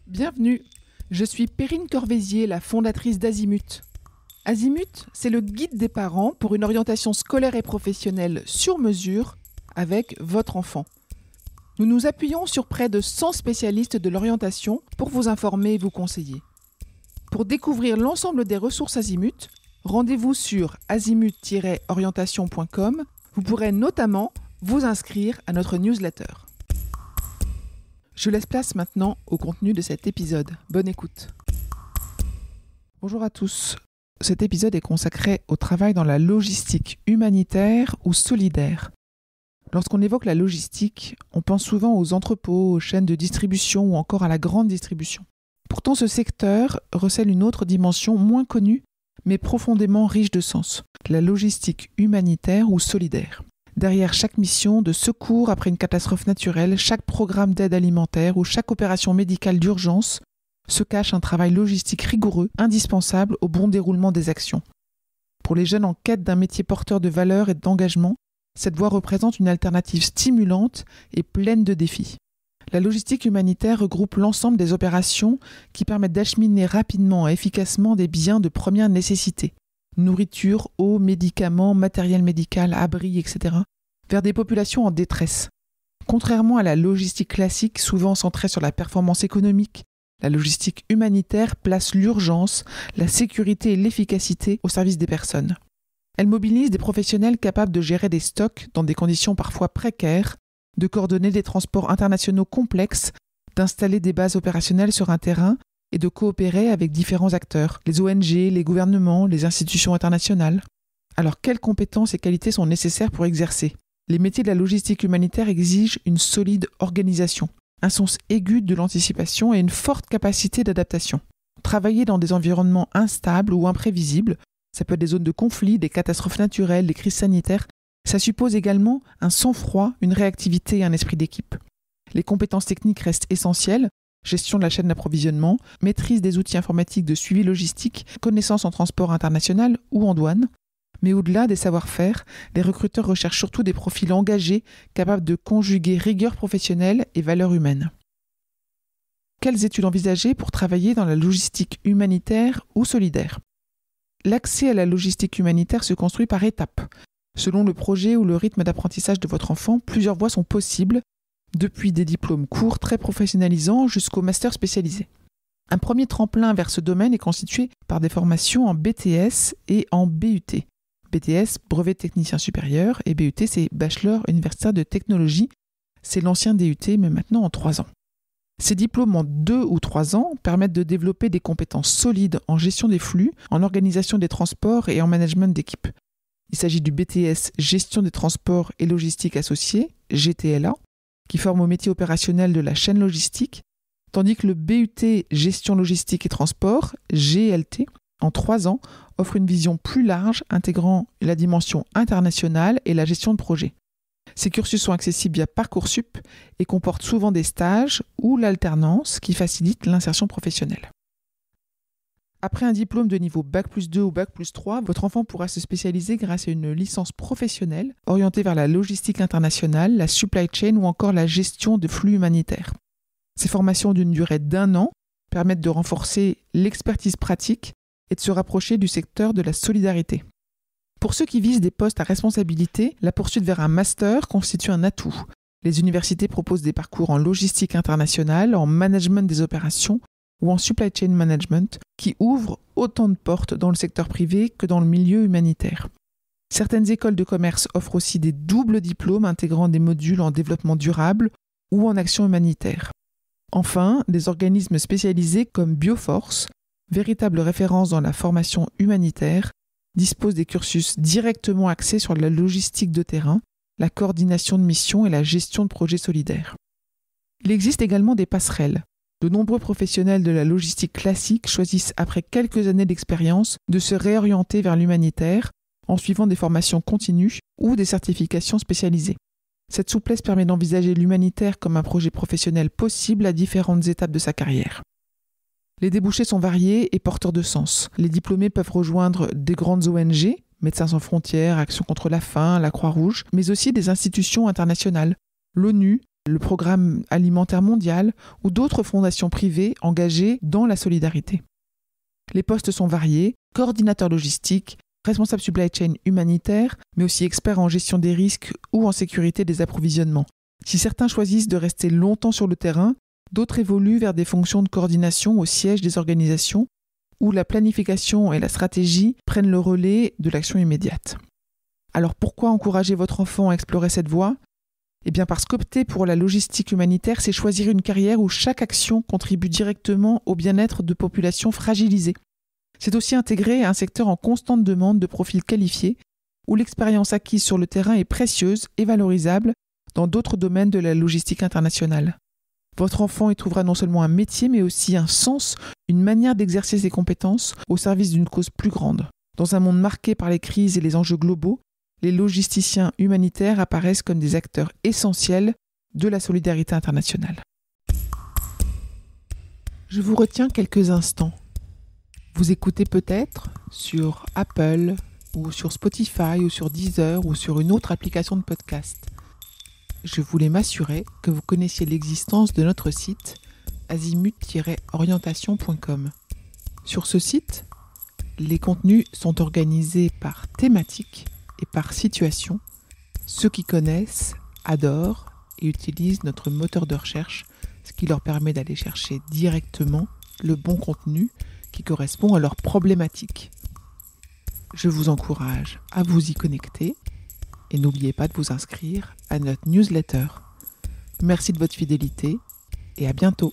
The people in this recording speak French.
Bienvenue, je suis Perrine Corvézier, la fondatrice d'Azimut. Azimut, c'est le guide des parents pour une orientation scolaire et professionnelle sur mesure avec votre enfant. Nous nous appuyons sur près de 100 spécialistes de l'orientation pour vous informer et vous conseiller. Pour découvrir l'ensemble des ressources Azimut, rendez-vous sur azimut-orientation.com. Vous pourrez notamment vous inscrire à notre newsletter. Je laisse place maintenant au contenu de cet épisode. Bonne écoute. Bonjour à tous. Cet épisode est consacré au travail dans la logistique humanitaire ou solidaire. Lorsqu'on évoque la logistique, on pense souvent aux entrepôts, aux chaînes de distribution ou encore à la grande distribution. Pourtant, ce secteur recèle une autre dimension moins connue, mais profondément riche de sens, la logistique humanitaire ou solidaire. Derrière chaque mission de secours après une catastrophe naturelle, chaque programme d'aide alimentaire ou chaque opération médicale d'urgence se cache un travail logistique rigoureux, indispensable au bon déroulement des actions. Pour les jeunes en quête d'un métier porteur de valeurs et d'engagement, cette voie représente une alternative stimulante et pleine de défis. La logistique humanitaire regroupe l'ensemble des opérations qui permettent d'acheminer rapidement et efficacement des biens de première nécessité. Nourriture, eau, médicaments, matériel médical, abris, etc., vers des populations en détresse. Contrairement à la logistique classique, souvent centrée sur la performance économique, la logistique humanitaire place l'urgence, la sécurité et l'efficacité au service des personnes. Elle mobilise des professionnels capables de gérer des stocks dans des conditions parfois précaires, de coordonner des transports internationaux complexes, d'installer des bases opérationnelles sur un terrain, et de coopérer avec différents acteurs, les ONG, les gouvernements, les institutions internationales. Alors, quelles compétences et qualités sont nécessaires pour exercer ? Les métiers de la logistique humanitaire exigent une solide organisation, un sens aigu de l'anticipation et une forte capacité d'adaptation. Travailler dans des environnements instables ou imprévisibles, ça peut être des zones de conflit, des catastrophes naturelles, des crises sanitaires, ça suppose également un sang-froid, une réactivité et un esprit d'équipe. Les compétences techniques restent essentielles, gestion de la chaîne d'approvisionnement, maîtrise des outils informatiques de suivi logistique, connaissances en transport international ou en douane. Mais au-delà des savoir-faire, les recruteurs recherchent surtout des profils engagés, capables de conjuguer rigueur professionnelle et valeurs humaines. Quelles études envisager pour travailler dans la logistique humanitaire ou solidaire ? L'accès à la logistique humanitaire se construit par étapes. Selon le projet ou le rythme d'apprentissage de votre enfant, plusieurs voies sont possibles, depuis des diplômes courts très professionnalisants jusqu'au master spécialisé. Un premier tremplin vers ce domaine est constitué par des formations en BTS et en BUT. BTS, brevet technicien supérieur, et BUT, c'est bachelor universitaire de technologie. C'est l'ancien DUT, mais maintenant en 3 ans. Ces diplômes en 2 ou 3 ans permettent de développer des compétences solides en gestion des flux, en organisation des transports et en management d'équipe. Il s'agit du BTS Gestion des transports et logistique associée, GTLA, qui forme au métier opérationnel de la chaîne logistique, tandis que le BUT Gestion logistique et transport, GLT, en 3 ans, offre une vision plus large intégrant la dimension internationale et la gestion de projet. Ces cursus sont accessibles via Parcoursup et comportent souvent des stages ou l'alternance qui facilite l'insertion professionnelle. Après un diplôme de niveau Bac+2 ou Bac+3, votre enfant pourra se spécialiser grâce à une licence professionnelle orientée vers la logistique internationale, la supply chain ou encore la gestion de flux humanitaires. Ces formations d'une durée d'1 an permettent de renforcer l'expertise pratique et de se rapprocher du secteur de la solidarité. Pour ceux qui visent des postes à responsabilité, la poursuite vers un master constitue un atout. Les universités proposent des parcours en logistique internationale, en management des opérations ou en supply chain management qui ouvrent autant de portes dans le secteur privé que dans le milieu humanitaire. Certaines écoles de commerce offrent aussi des doubles diplômes intégrant des modules en développement durable ou en action humanitaire. Enfin, des organismes spécialisés comme Bioforce, véritable référence dans la formation humanitaire, disposent des cursus directement axés sur la logistique de terrain, la coordination de missions et la gestion de projets solidaires. Il existe également des passerelles. De nombreux professionnels de la logistique classique choisissent, après quelques années d'expérience, de se réorienter vers l'humanitaire en suivant des formations continues ou des certifications spécialisées. Cette souplesse permet d'envisager l'humanitaire comme un projet professionnel possible à différentes étapes de sa carrière. Les débouchés sont variés et porteurs de sens. Les diplômés peuvent rejoindre des grandes ONG, Médecins sans frontières, Action contre la faim, la Croix-Rouge, mais aussi des institutions internationales, l'ONU, le Programme alimentaire mondial ou d'autres fondations privées engagées dans la solidarité. Les postes sont variés, coordinateur logistique, responsable supply chain humanitaire, mais aussi expert en gestion des risques ou en sécurité des approvisionnements. Si certains choisissent de rester longtemps sur le terrain, d'autres évoluent vers des fonctions de coordination au siège des organisations où la planification et la stratégie prennent le relais de l'action immédiate. Alors pourquoi encourager votre enfant à explorer cette voie ? Eh bien parce qu'opter pour la logistique humanitaire, c'est choisir une carrière où chaque action contribue directement au bien-être de populations fragilisées. C'est aussi intégrer un secteur en constante demande de profils qualifiés, où l'expérience acquise sur le terrain est précieuse et valorisable dans d'autres domaines de la logistique internationale. Votre enfant y trouvera non seulement un métier, mais aussi un sens, une manière d'exercer ses compétences au service d'une cause plus grande. Dans un monde marqué par les crises et les enjeux globaux, les logisticiens humanitaires apparaissent comme des acteurs essentiels de la solidarité internationale. Je vous retiens quelques instants. Vous écoutez peut-être sur Apple ou sur Spotify ou sur Deezer ou sur une autre application de podcast. Je voulais m'assurer que vous connaissiez l'existence de notre site azimut-orientation.com. Sur ce site, les contenus sont organisés par thématique et par situation. Ceux qui connaissent adorent et utilisent notre moteur de recherche, ce qui leur permet d'aller chercher directement le bon contenu qui correspond à leur problématique. Je vous encourage à vous y connecter et n'oubliez pas de vous inscrire à notre newsletter. Merci de votre fidélité et à bientôt.